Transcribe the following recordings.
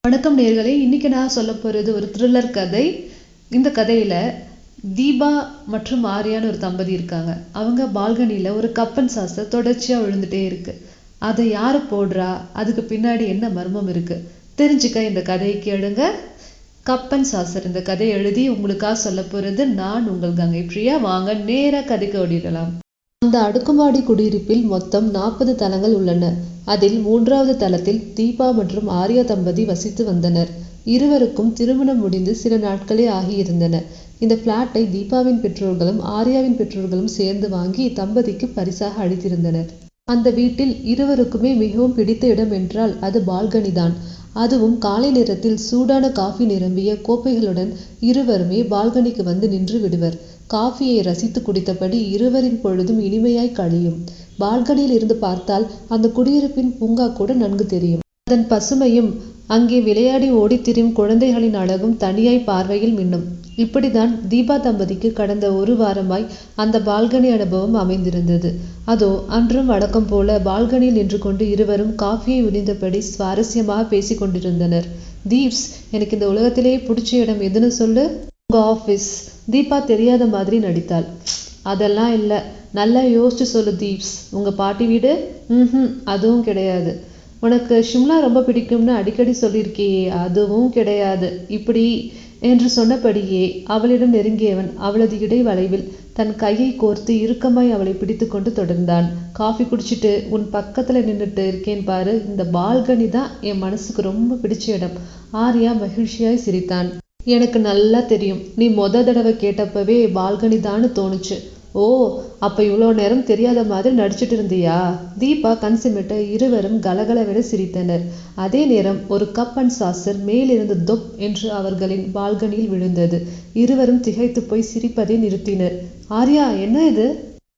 வணக்கம் நேயர்களே, இன்னைக்கு நான் சொல்ல போறது ஒரு த்ரில்லர் கதை. இந்த கதையில தீபா மற்றும் ஆர்யான்னு ஒரு தம்பதி இருக்காங்க. அவங்க பால்கனில ஒரு கப்பன் சாசர் தொடர்ச்சியா விழுந்துட்டே இருக்கு. அதை யாரு போடுறா, அதுக்கு பின்னாடி என்ன மர்மம் இருக்கு தெரிஞ்சுக்க இந்த கதையை கேளுங்க. கப்பன் சாசர் இந்த கதையை எழுதி உங்களுக்காக சொல்ல போறது நான் உங்கள் கங்கை பிரியா. வாங்க நேரா கதைக்கு ஓடிடலாம். அந்த அடுக்குமாடி குடியிருப்பில் மொத்தம் 40 தளங்கள் உள்ளன. அதில் 3வது தளத்தில் தீபா மற்றும் ஆர்யா தம்பதி வசித்து வந்தனர். இருவருக்கும் திருமணம் முடிந்து சில நாட்களே ஆகியிருந்தன. இந்த பிளாட்டை தீபாவின் பெற்றோர்களும் ஆர்யாவின் பெற்றோர்களும் சேர்ந்து வாங்கி தம்பதிக்கு பரிசாக அளித்திருந்தனர். அந்த வீட்டில் இருவருக்குமே மிகவும் பிடித்த இடம் என்றால் அது பால்கனி தான். அதுவும் காலை நேரத்தில் சூடான காஃபி நிரம்பிய கோப்பைகளுடன் இருவருமே பால்கனிக்கு வந்து நின்று விடுவர். காஃபியை ரசித்து குடித்தபடி இருவரின் பொழுதும் இனிமையாய் கழியும். பால்கனியில் இருந்து பார்த்தால் அந்த குடியிருப்பின் பூங்கா கூட நன்கு தெரியும். அதன் பசுமையும் அங்கே விளையாடி ஓடி திரியும் குழந்தைகளின் அழகும் தனியாய் பார்வையில் மின்னும். இப்படிதான் தீபா தம்பதிக்கு கடந்த ஒரு வாரமாய் அந்த பால்கனி அனுபவம் அமைந்திருந்தது. அதோ அன்றும் வழக்கம் போல பால்கனியில் நின்று கொண்டு இருவரும் காஃபியை உறிந்தபடி சுவாரஸ்யமாக பேசி கொண்டிருந்தனர். தீப்ஸ், எனக்கு இந்த உலகத்திலேயே பிடிச்ச இடம் எதுன்னு சொல்லு. உங்க ஆஃபீஸ். தீபா தெரியாத மாதிரி நடித்தாள். அதெல்லாம் இல்லை, நல்லா யோசிச்சு சொல்லு தீப்ஸ். உங்க பாட்டி வீடு? அதுவும் கிடையாது. உனக்கு ஷிம்லா ரொம்ப பிடிக்கும்னு அடிக்கடி சொல்லியிருக்கியே? அதுவும் கிடையாது. இப்படி என்று சொன்னபடியே அவளிடம் நெருங்கியவன் அவளது இடை வளைவில் தன் கையை கோர்த்து இறுக்கமாய் அவளை பிடித்து கொண்டு தொடர்ந்தான். காஃபி குடிச்சிட்டு உன் பக்கத்துல நின்றுட்டு இருக்கேன் பாரு, இந்த பால்கனி தான் என் மனசுக்கு ரொம்ப பிடிச்ச இடம். ஆர்யா மகிழ்ச்சியாய் சிரித்தான். எனக்கு நல்லா தெரியும், நீ தடவை கேட்டப்பவே பால்கனி தான்னு தோணுச்சு. ஓ, அப்ப இவ்வளோ நேரம் தெரியாத மாதிரி நடிச்சிட்டு இருந்தியா? தீபா கண் சிமிட்ட இருவரும் கலகலவென சிரித்தனர். அதே நேரம் ஒரு கப் அண்ட் சாசர் மேலிருந்து தொப் என்று அவர்களின் பால்கனியில் விழுந்தது. இருவரும் திகைத்து போய் சிரிப்பதை நிறுத்தினர். ஆர்யா, என்ன இது?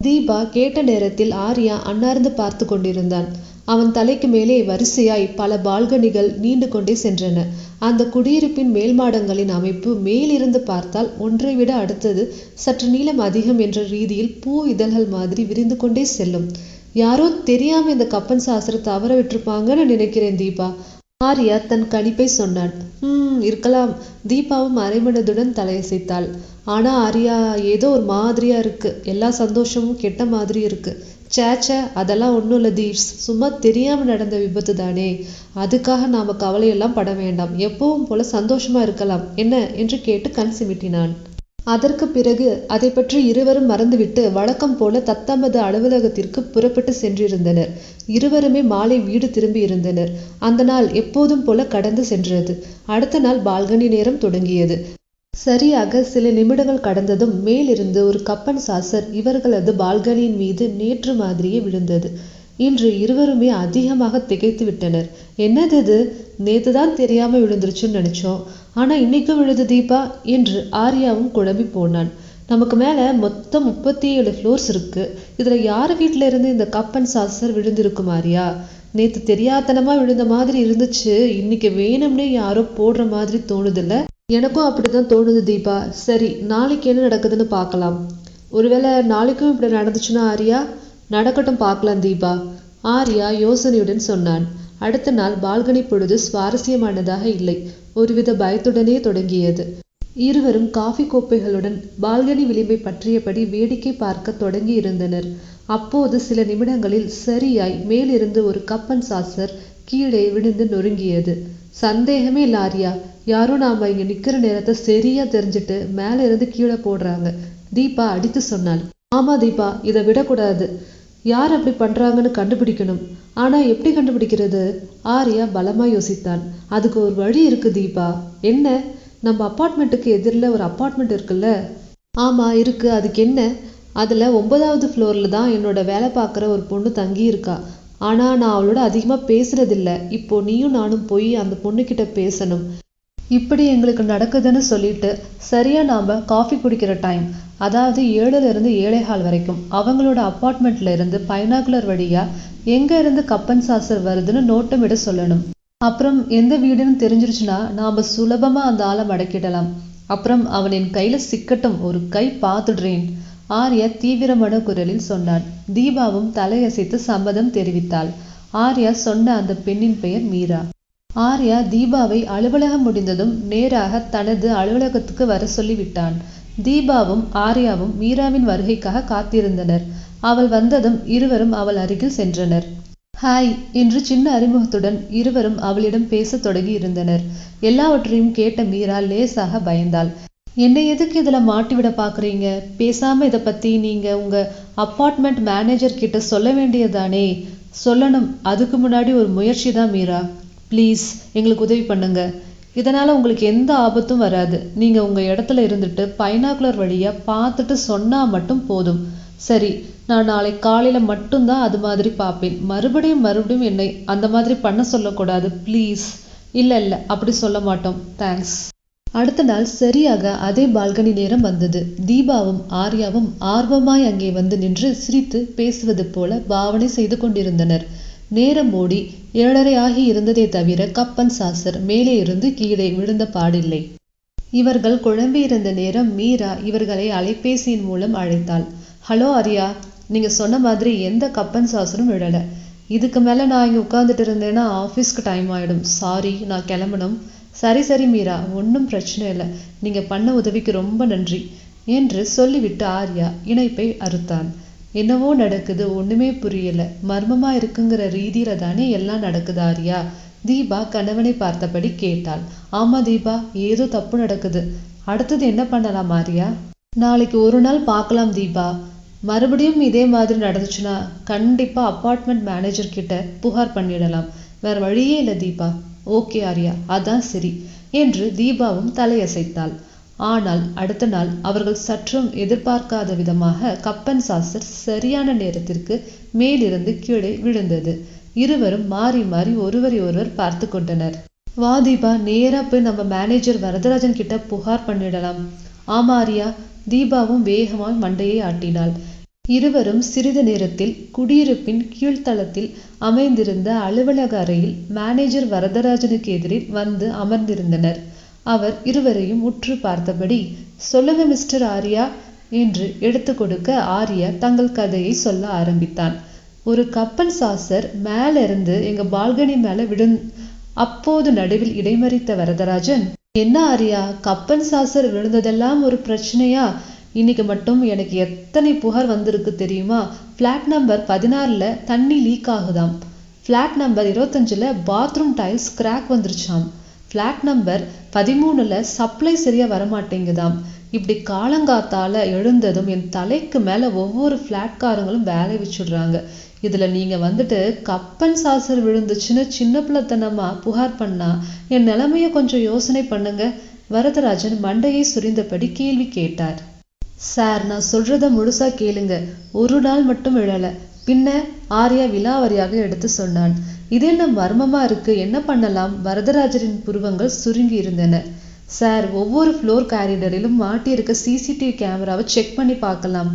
தீபா கேட்ட நேரத்தில் ஆர்யா அன்னார்ந்து பார்த்து கொண்டிருந்தான். அவன் தலைக்கு மேலே வரிசையாய் பல பால்கனிகள் நீண்டு கொண்டே சென்றன. அந்த குடியிருப்பின் மேல் மாடங்களின் அமைப்பு மேலிருந்து பார்த்தால் ஒன்றை விட அடுத்தது சற்று நீளம் அதிகம் என்ற ரீதியில் பூ இதழ்கள் மாதிரி விரிந்து கொண்டே செல்லும். யாரோ தெரியாம இந்த கப்பன் சாஸ்திரம் தவற விட்டுருப்பாங்கன்னு நினைக்கிறேன் தீபா. ஆர்யா தன் கணிப்பை சொன்னான். இருக்கலாம். தீபாவும் அரைமனதுடன் தலையசைத்தாள். ஆனா ஆர்யா, ஏதோ ஒரு மாதிரியா இருக்கு. எல்லா சந்தோஷமும் கெட்ட மாதிரி இருக்கு. சேச்ச, அதெல்லாம் ஒன்றும் இல்லை தீப்ஸ். சும்மா தெரியாம நடந்த விபத்து தானே. அதுக்காக நாம கவலையெல்லாம் பட வேண்டாம். எப்பவும் போல சந்தோஷமா இருக்கலாம் என்ன என்று கேட்டு கண் சிமிட்டினான். அதற்கு பிறகு அதை பற்றி இருவரும் மறந்துவிட்டு வழக்கம் போல தத்தமது அலுவலகத்திற்கு புறப்பட்டு சென்றிருந்தனர். இருவருமே மாலை வீடு திரும்பி இருந்தனர். அந்த நாள் எப்போதும் போல கடந்து சென்றது. அடுத்த நாள் பால்கனி நேரம் தொடங்கியது. சரியாக சில நிமிடங்கள் கடந்ததும் மேலிருந்து ஒரு கப்பன் சாசர் இவர்களது பால்கனியின் மீது நேற்று மாதிரியே விழுந்தது. இன்று இருவருமே அதிகமாக திகைத்து விட்டனர். என்னது இது? நேத்துதான் தெரியாம விழுந்துருச்சுன்னு நினைச்சோம், ஆனா இன்னைக்கும் விழுது தீபா என்று ஆர்யாவும் குழம்பி போனான். நமக்கு மேல மொத்தம் 37 ஃப்ளோர்ஸ் இருக்கு. இதுல யார் வீட்டுல இருந்து இந்த கப்பன் சாசர் விழுந்திருக்கும் ஆர்யா? நேத்து தெரியாதனமா விழுந்த மாதிரி இருந்துச்சு, இன்னைக்கு வேணும்னே யாரோ போடுற மாதிரி தோணுதில்ல? எனக்கும் அப்படிதான் தோணுது தீபா. சரி, நாளைக்கு என்ன நடக்குதுன்னு பார்க்கலாம். ஒருவேளை நாளைக்கும் இப்படி நடந்துச்சுன்னா ஆர்யா? நடக்கட்டும், பார்க்கலாம் தீபா, ஆர்யா யோசனையுடன் சொன்னான். அடுத்த நாள் பால்கனி பொழுது சுவாரஸ்யமானதாக இல்லை, ஒருவித பயத்துடனே தொடங்கியது. இருவரும் காஃபி கோப்பைகளுடன் பால்கனி விளிம்பை பற்றியபடி வேடிக்கை பார்க்க தொடங்கி இருந்தனர். அப்போது சில நிமிடங்களில் சரியாய் மேலிருந்து ஒரு கப்பன் சாசர் கீழே விழுந்து நொறுங்கியது. சந்தேகமே இல்ல ஆர்யா, யாரோ நாம இங்க நிக்கிற நேரத்தை சரியா தெரிஞ்சுட்டு மேல இருந்து கீழே போடுறாங்க, தீபா அடித்து சொன்னாள். ஆமா தீபா, இதை விடக்கூடாது. யார் அப்படி பண்றாங்கன்னு கண்டுபிடிக்கணும். ஆனா எப்படி கண்டுபிடிக்கிறது? ஆர்யா பலமா யோசித்தான். அதுக்கு ஒரு வழி இருக்கு தீபா. என்ன? நம்ம அப்பார்ட்மெண்ட்டுக்கு எதிரில் ஒரு அப்பார்ட்மெண்ட் இருக்குல்ல? ஆமா இருக்கு. அதுக்கு என்ன? அதுல 9வது ஃப்ளோர்ல தான் என்னோட வேலை பார்க்குற ஒரு பொண்ணு தங்கி இருக்கா. ஆனா நான் அவளோட அதிகமா பேசுறதில்ல. இப்போ நீயும் நானும் போய் அந்த பொண்ணுகிட்ட பேசணும். இப்படி எங்களுக்கு நடக்குதுன்னு சொல்லிட்டு சரியா நாம காஃபி குடிக்கிற டைம், அதாவது 7லிருந்து 7:15 வரைக்கும் அவங்களோட அப்பார்ட்மெண்ட்ல இருந்து பைனாகுலர் வழியா எங்க இருந்து கப்பன் சாசர் வருதுன்னு நோட்டமிட சொல்லணும். அப்புறம் எந்த வீடுன்னு தெரிஞ்சிருச்சுன்னா நாம சுலபமா அந்த ஆளை மடக்கிடலாம். அப்புறம் அவன் என் கையில சிக்கட்டும், ஒரு கை பார்த்துடுறேன், ஆர்யா தீவிரமான குரலில் சொன்னான். தீபாவும் தலையசைத்து சம்மதம் தெரிவித்தாள். ஆர்யா சொன்ன அந்த பெண்ணின் பெயர் மீரா. ஆர்யா தீபாவை அலுவலகம் முடிந்ததும் நேராக தனது அலுவலகத்துக்கு வர சொல்லிவிட்டான். தீபாவும் ஆர்யாவும் மீராவின் வருகைக்காக காத்திருந்தனர். அவள் வந்ததும் இருவரும் அவள் அருகில் சென்றனர். ஹாய் என்று சின்ன அறிமுகத்துடன் இருவரும் அவளிடம் பேசத் தொடங்கி இருந்தனர். எல்லாவற்றையும் கேட்ட மீரா லேசாக பயந்தாள். என்னை எதுக்கு இதுல மாட்டிவிட பாக்குறீங்க? பேசாம இதை பத்தி நீங்க உங்க அப்பார்ட்மெண்ட் மேனேஜர் கிட்ட சொல்ல வேண்டியதானே? சொல்லணும், அதுக்கு முன்னாடி ஒரு முயற்சி தான் மீரா. ப்ளீஸ் எங்களுக்கு உதவி பண்ணுங்க. இதனால உங்களுக்கு எந்த ஆபத்தும் வராது. நீங்க உங்க இடத்துல இருந்துட்டு பைனாகுலர் வழியா பார்த்துட்டு சொன்னா மட்டும் போதும். சரி, நான் நாளை காலையில மட்டும்தான் அது மாதிரி பார்ப்பேன். மறுபடியும் என்னை அந்த மாதிரி பண்ண சொல்லக்கூடாது ப்ளீஸ். இல்ல அப்படி சொல்ல மாட்டோம், தேங்க்ஸ். அடுத்த நாள் சரியாக அதே பால்கனி நேரம் வந்தது. தீபாவும் ஆர்யாவும் ஆர்வமாய் அங்கே வந்து நின்று சிரித்து பேசுவது போல பாவனை செய்து கொண்டிருந்தனர். நேரம் ஓடி 7:30 ஆகி இருந்ததே தவிர கப்பன் சாசர் மேலே இருந்து கீழே விழுந்த பாடில்லை. இவர்கள் குழம்பியிருந்த நேரம் மீரா இவர்களை அலைபேசியின் மூலம் அழைத்தாள். ஹலோ ஆர்யா, நீங்க சொன்ன மாதிரி எந்த கப்பன் சாசரும் விழல. இதுக்கு மேல நான் இங்க உட்கார்ந்துட்டு இருந்தேன்னா ஆஃபீஸ்க்கு டைம் ஆயிடும். சாரி, நான் கிளம்பணும். சரி மீரா, ஒன்றும் பிரச்சனை இல்லை. நீங்க பண்ண உதவிக்கு ரொம்ப நன்றி என்று சொல்லிவிட்டு ஆர்யா இணைப்பை அறுத்தான். என்னவோ நடக்குது, ஒண்ணுமே புரியல. மர்மமா இருக்குங்கிற ரீதியில தானே எல்லாம் நடக்குது ஆர்யா? தீபா கணவனை பார்த்தபடி கேட்டாள். ஆமா தீபா, ஏதோ தப்பு நடக்குது. அடுத்தது என்ன பண்ணலாம் ஆர்யா? நாளைக்கு ஒரு நாள் பார்க்கலாம் தீபா. மறுபடியும் இதே மாதிரி நடந்துச்சுன்னா கண்டிப்பா அப்பார்ட்மெண்ட் மேனேஜர் கிட்ட புகார் பண்ணிடலாம். வேற வழியே இல்லை தீபா. ஓகே ஆர்யா, அதான் சரி என்று தீபாவும் தலையசைத்தாள். ஆனால் அடுத்த நாள் அவர்கள் சற்றும் எதிர்பார்க்காத விதமாக கப்பன் சாசர் சரியான நேரத்திற்கு மேலிருந்து கீழே விழுந்தது. இருவரும் மாறி மாறி ஒருவரை ஒருவர் பார்த்து கொண்டனர். வா தீபா, நேரா போய் நம்ம மேனேஜர் வரதராஜன் கிட்ட புகார் பண்ணிடலாம். ஆமா ஆர்யா. தீபாவும் வேகமாய் மண்டையை ஆட்டினாள். இருவரும் சிறிது நேரத்தில் குடியிருப்பின் கீழ்த்தளத்தில் அமைந்திருந்த அலுவலக அறையில் மேனேஜர் வரதராஜனுக்கு எதிரில் வந்து அமர்ந்திருந்தனர். அவர் இருவரையும் உற்று பார்த்தபடி, சொல்லுங்க மிஸ்டர் ஆர்யா என்று எடுத்து கொடுக்க ஆர்யா தங்கள் கதையை சொல்ல ஆரம்பித்தான். ஒரு கப்பன் சாசர் மேல இருந்து எங்க பால்கனி மேல அப்போது நடுவில் இடைமறித்த வரதராஜன், என்ன ஆர்யா, கப்பன் சாசர் விழுந்ததெல்லாம் ஒரு பிரச்சனையா? இன்னைக்கு மட்டும் எனக்கு எத்தனை புகார் வந்திருக்கு தெரியுமா? பிளாட் நம்பர் 16ல தண்ணி லீக் ஆகுதாம். பிளாட் நம்பர் 25ல பாத்ரூம் டைல்ஸ் கிராக் வந்துருச்சாம். பிளாட் நம்பர் 13ல சப்ளை சரியா வரமாட்டேங்குதாம். இப்படி காலங்காத்தால எழுந்ததும் என் தலைக்கு மேல ஒவ்வொரு பிளாட்காரங்களும் வேலை வச்சுடுறாங்க. இதுல நீங்க வந்துட்டு கப்பன் சாசர் விழுந்துச்சுன்னு சின்ன பிள்ளைத்தனமா புகார் பண்ணா என் நிலைமைய கொஞ்சம் யோசனை பண்ணுங்க. வரதராஜன் மண்டையை சுரிந்தபடி கேள்வி கேட்டார். சார், நான் சொல்றத முழுசா கேளுங்க. ஒரு நாள் மட்டும் விழல. பின்ன ஆர்யா விலாவரியாக எடுத்து சொன்னான். இது என்ன மர்மமா இருக்கு, என்ன பண்ணலாம்? வரதராஜரின் புருவங்கள் சுருங்கி இருந்தன. சார், ஒவ்வொரு ஃப்ளோர் காரிடரிலும் மாட்டியிருக்க சிசிடிவி கேமராவை செக் பண்ணி பார்க்கலாம்.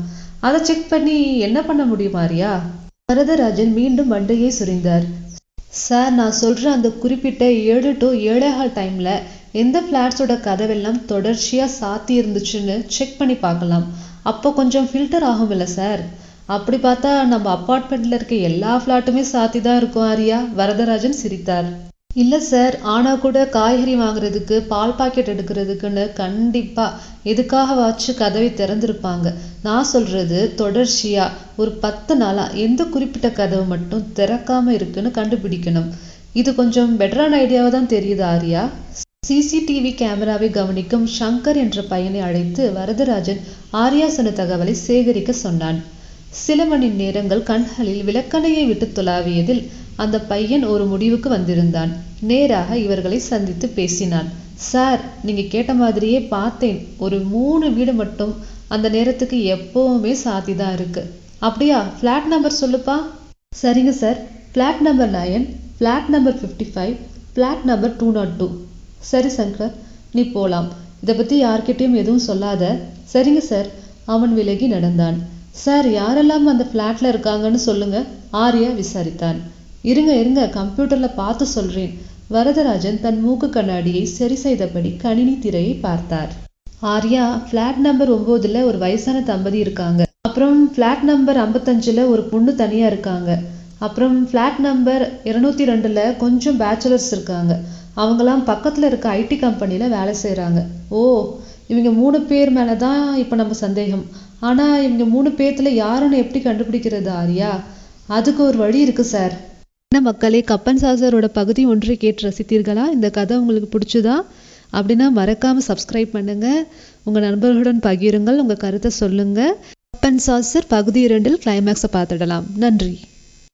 அதை செக் பண்ணி என்ன பண்ண முடியும் ஆர்யா? வரதராஜன் மீண்டும் மண்டையை சுரிந்தார். சார், நான் சொல்ற அந்த குறிப்பிட்ட 7 to 7:15 டைம்ல எந்த பிளாட்ஸோட கதவெல்லாம் தொடர்ச்சியா சாத்தி இருந்துச்சுன்னு செக் பண்ணி பார்க்கலாம். அப்போ கொஞ்சம் ஃபில்டர் ஆகும் இல்ல சார்? அப்படி பார்த்தா நம்ம அப்பார்ட்மெண்ட்ல இருக்க எல்லா பிளாட்டுமே சாத்தி தான் இருக்கும் ஆர்யா. வரதராஜன் சிரித்தார். இல்ல சார், ஆனா கூட காய்கறி வாங்குறதுக்கு, பால் பாக்கெட் எடுக்கிறதுக்குன்னு கண்டிப்பா எதுக்காக வாச்சு கதவை திறந்திருப்பாங்க. நான் சொல்றது தொடர்ச்சியா ஒரு 10 நாளா எந்த குறிப்பிட்ட கதவு மட்டும் திறக்காம இருக்குன்னு கண்டுபிடிக்கணும். இது கொஞ்சம் பெட்டரான ஐடியாவா தான் தெரியுது ஆர்யா. சிசிடிவி கேமராவை கவனிக்கும் சங்கர் என்ற பையனை அழைத்து வரதராஜன் ஆர்யா சொன்ன தகவலை சேகரிக்க சொன்னான். சில மணி நேரங்கள் கண்களில் விளக்கணையை விட்டு துளாவியதில் அந்த பையன் ஒரு முடிவுக்கு வந்திருந்தான். நேராக இவர்களை சந்தித்து பேசினான். சார், நீங்க கேட்ட மாதிரியே பார்த்தேன். ஒரு 3 வீடு மட்டும் அந்த நேரத்துக்கு எப்பவுமே சாத்திதான் இருக்கு. அப்படியா? பிளாட் நம்பர் சொல்லுப்பா. சரிங்க sir, flat number 9, flat number 55, flat number 202. சரி சங்கர், நீ போலாம். இதை பத்தி யார்கிட்டையும் எதுவும் சொல்லாத. சரிங்க சார். அவன் விலகி நடந்தான். சார், யாரெல்லாம் அந்த பிளாட்ல இருக்காங்கன்னு சொல்லுங்க, ஆர்யா விசாரித்தான். இருங்க, கம்ப்யூட்டர்ல பார்த்து சொல்றேன். வரதராஜன் தன் மூக்கு கண்ணாடியை சரி செய்தபடி கணினி திரையை பார்த்தார். ஆர்யா, பிளாட் நம்பர் 9ல ஒரு வயசான தம்பதி இருக்காங்க. அப்புறம் பிளாட் நம்பர் 55ல ஒரு பொண்ணு தனியா இருக்காங்க. அப்புறம் ஃப்ளாட் நம்பர் 202ல் கொஞ்சம் பேச்சுலர்ஸ் இருக்காங்க. அவங்களாம் பக்கத்தில் இருக்க ஐடி கம்பெனியில் வேலை செய்கிறாங்க. ஓ, இவங்க 3 பேர் மேலே தான் இப்போ நம்ம சந்தேகம். ஆனால் இவங்க 3 பேர்த்துல யாருன்னு எப்படி கண்டுபிடிக்கிறது ஆர்யா? அதுக்கு ஒரு வழி இருக்கு சார். என்ன மக்களே, கப்பன் சாசரோட பகுதி 1 கேட்டு ரசித்தீர்களா? இந்த கதை உங்களுக்கு பிடிச்சுதா? அப்படின்னா மறக்காமல் சப்ஸ்கிரைப் பண்ணுங்கள், உங்கள் நண்பர்களுடன் பகிருங்கள், உங்கள் கருத்தை சொல்லுங்கள். கப்பன் சாசர் பகுதி 2 கிளைமேக்ஸை பார்த்துடலாம். நன்றி.